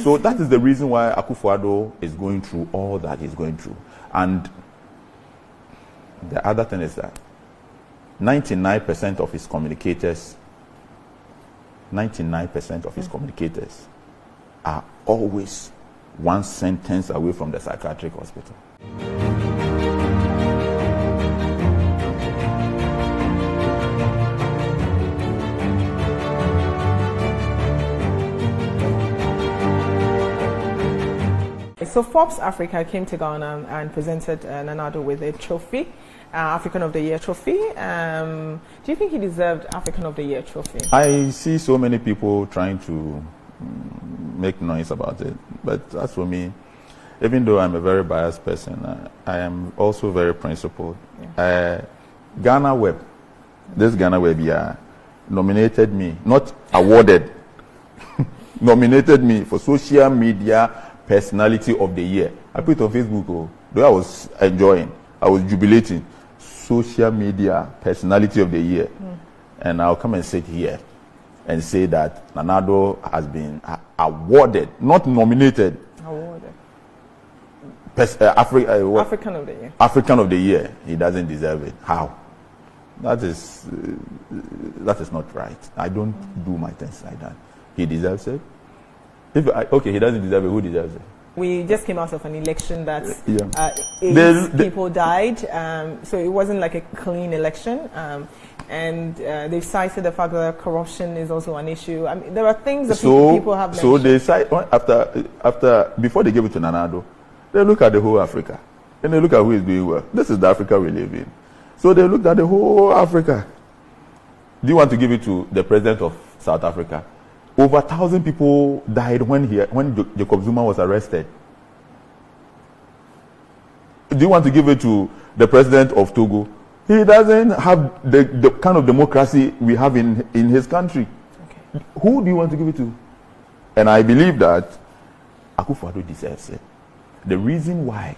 So that is the reason why Akufo-Addo is going through all that he's going through. And the other thing is that 99% of his communicators, 99% of his communicators are always one sentence away from the psychiatric hospital. So Forbes Africa came to Ghana and presented Nana Addo with a trophy, African of the Year trophy. Do you think he deserved African of the Year trophy? I see so many people trying to make noise about it, but as for me, even though I'm a very biased person, I am also very principled. Yeah. Ghana Web, this Ghana Web, nominated me, not awarded, nominated me for social media personality of the year. I put it on Facebook, though I was enjoying, I was jubilating. Social media personality of the year. And I'll come and sit here and say that Nana Addo has been awarded, not nominated. Awarded. African of the Year. African of the Year. He doesn't deserve it. How? That is not right. I don't do my things like that. He deserves it. Okay, he doesn't deserve it. Who deserves it? We just came out of an election that 8 people died, so it wasn't like a clean election. And they've cited the fact that corruption is also an issue. I mean, there are things that people have mentioned. So they cite before they give it to Nana Addo, they look at the whole Africa and they look at who is doing well. This is the Africa we live in. So they looked at the whole Africa. Do you want to give it to the president of South Africa? Over 1,000 people died when Jacob Zuma was arrested. Do you want to give it to the president of Togo? He doesn't have the kind of democracy we have in his country. Okay. Who do you want to give it to? And I believe that Akufo-Addo deserves it. The reason why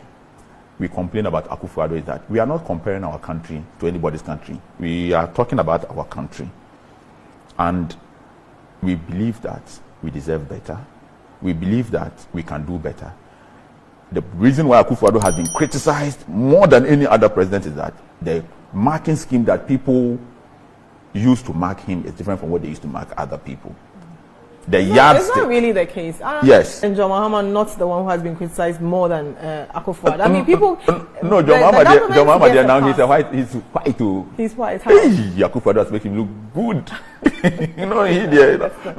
we complain about Akufo-Addo is that we are not comparing our country to anybody's country. We are talking about our country. And we believe that we deserve better. We believe that we can do better. The reason why Akufo-Addo has been criticized more than any other president is that the marking scheme that people used to mark him is different from what they used to mark other people. The yardstick. It's not really the case. Yes. And John Mahama not the one who has been criticized more than Akufo-Addo. I mean, people. No, John Mahama now he's white. He's white. Hey, Akufo-Addo has made him look good.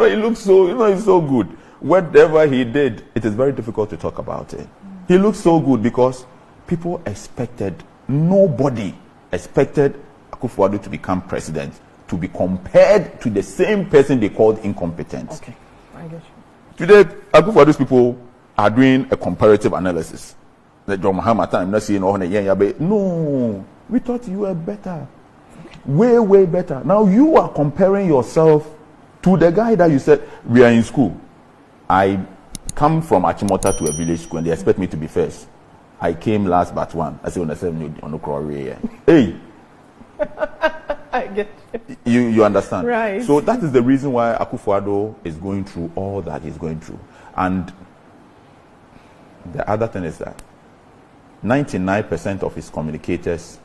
He looks so. He's so good. Whatever he did, it is very difficult to talk about it. He looks so good because people expected. Nobody expected Akufo-Addo to become president, to be compared to the same person they called incompetent. Okay, I get you. Today, Akufo-Addo's people are doing a comparative analysis. The John Mahama time, not saying, no, we thought you were better. Okay. Way, way better. Now you are comparing yourself to the guy that you said, we are in school. I come from Achimota to a village school and they expect me to be first. I came last but one. I said, on the hey. I get you understand? Right. So that is the reason why Akufo-Addo is going through all that he's going through. And the other thing is that 99% of his communicators,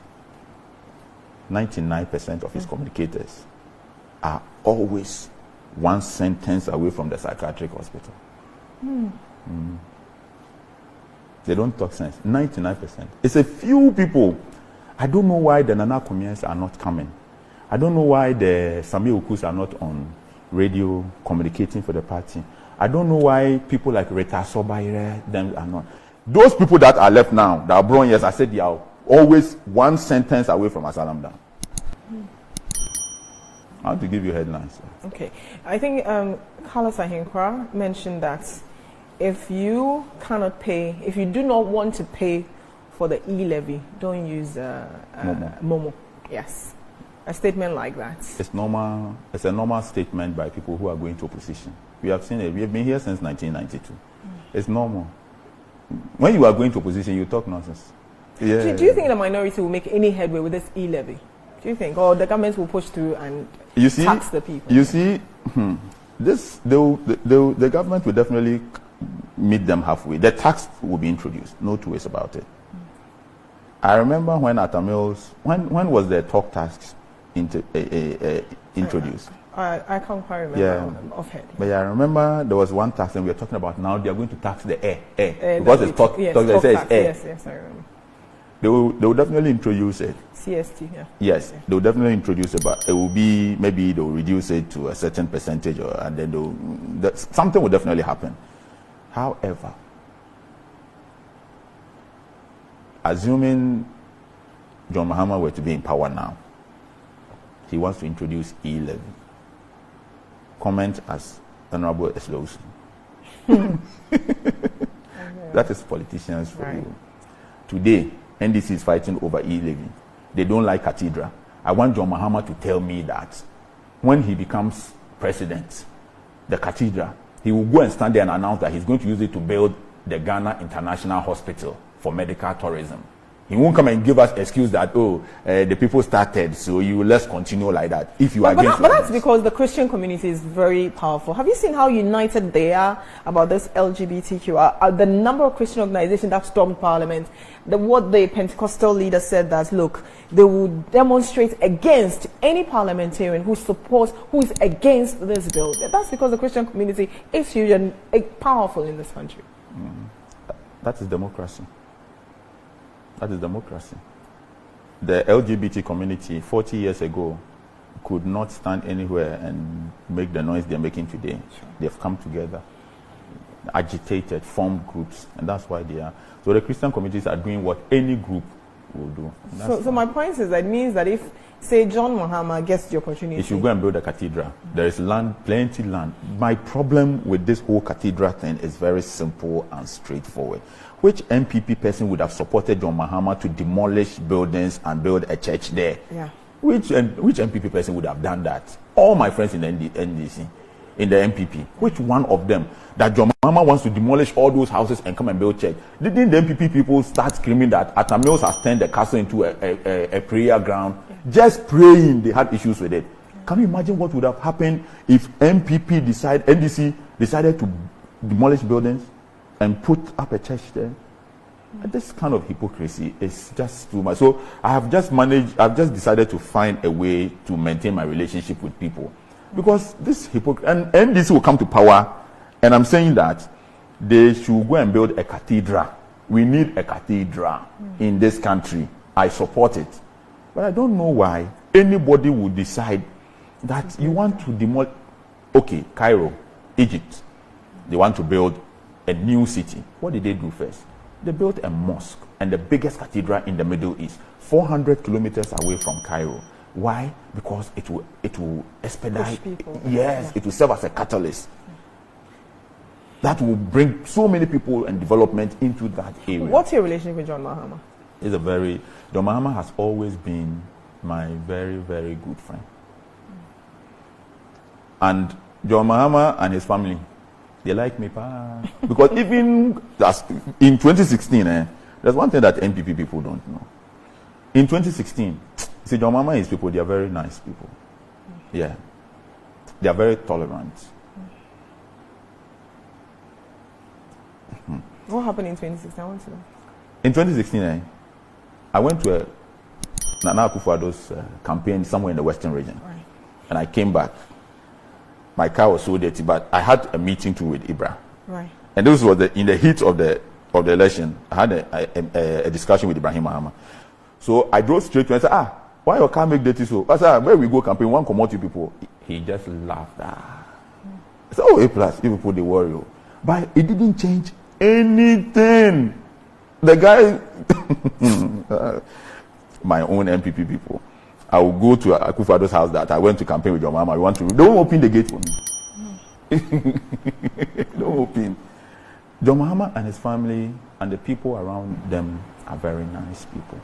99% of his communicators are always one sentence away from the psychiatric hospital. They don't talk sense. 99%. It's a few people. I don't know why the Nana Komians are not coming. I don't know why the Sami Okus are not on radio communicating for the party. I don't know why people like Rita Sobaire, them are not. Those people that are left now, that are born, yes, I said they are always one sentence away from Asalam down. I want to give you headlines. Okay. I think Carlos Ahinkra mentioned that if you cannot pay, if you do not want to pay for the e-levy, don't use Momo. Yes. A statement like that. It's normal. It's a normal statement by people who are going to opposition. We have seen it. We have been here since 1992. It's normal. When you are going to opposition, you talk nonsense. Yeah. Do you think the minority will make any headway with this e-levy? Do you think, or the government will push through and tax the people? You see, the government will definitely meet them halfway. The tax will be introduced, no two ways about it. I remember when Atamils, when was the talk tax introduced? I can't quite remember. Yeah. Offhand. But yeah, I remember there was one tax, and we were talking about now they are going to tax the air because it's talk. Yes, They say it's air. yes, I remember. They will definitely introduce it. CST, yeah. Yes, they will definitely introduce it, but it will be maybe they'll reduce it to a certain percentage, and then something will definitely happen. However, assuming John Mahama were to be in power now, he wants to introduce e-levy. Comment as Honorable Eslowson. That is politicians for you. Today, NDC is fighting over e-levy. They don't like cathedral. I want John Mahama to tell me that when he becomes president, the cathedral, he will go and stand there and announce that he's going to use it to build the Ghana International Hospital for medical tourism. He won't come and give us excuse that, the people started, so let's continue like that. If you are against but that's because the Christian community is very powerful. Have you seen how united they are about this LGBTQ? The number of Christian organizations that stormed Parliament, what the Pentecostal leader said that, look, they will demonstrate against any parliamentarian who is against this bill. That's because the Christian community is huge and powerful in this country. That is democracy. That is democracy. The LGBT community 40 years ago could not stand anywhere and make the noise they're making today. Sure. They've come together, agitated, formed groups, and that's why they are. So the Christian communities are doing what any group will do. So my point is that it means that if, say, John Mahama gets the opportunity, he should go and build a cathedral. There is land, plenty land. My problem with this whole cathedral thing is very simple and straightforward. Which MPP person would have supported John Mahama to demolish buildings and build a church there? Yeah. Which MPP person would have done that? All my friends in the NDC, in the MPP. Which one of them that John Mahama wants to demolish all those houses and come and build church? Didn't the MPP people start screaming that Atamils has turned the castle into a prayer ground? Yeah. Just praying, they had issues with it. Yeah. Can you imagine what would have happened if NDC decided to demolish buildings and put up a church there? This kind of hypocrisy is just too much. So I've just decided to find a way to maintain my relationship with people. Because this hypocrisy, and NDC will come to power, and I'm saying that they should go and build a cathedral. We need a cathedral in this country. I support it. But I don't know why anybody would decide that you want to demolish. Okay, Cairo, Egypt, they want to build a new city. What did they do first? They built a mosque and the biggest cathedral in the Middle East, 400 kilometers away from Cairo. Why? Because it will expedite. Yes, yeah. It will serve as a catalyst. That will bring so many people and development into that area. What's your relationship with John Mahama? John Mahama has always been my very, very good friend. And John Mahama and his family, they like me, because even in 2016, there's one thing that NPP people don't know. In 2016, see, John Mahama and his people, they are very nice people. Yeah. They are very tolerant. What happened in 2016? I want to know. In 2016, I went to a Nana Akufo-Addo's campaign somewhere in the Western region. Right. And I came back. My car was so dirty, but I had a meeting too with Ibra. Right. And this was in the heat of the election. I had a discussion with Ibrahim Mahama. So I drove straight to him and said, why your car make dirty so? I said, where we go campaign, one commodity people. He just laughed. I said, A+, people, they worry. But it didn't change anything. The guy, my own MPP people, I will go to Akufo-Addo's house that I went to campaign with your mama. Don't open the gate for me. Don't open. John Mahama and his family and the people around them are very nice people.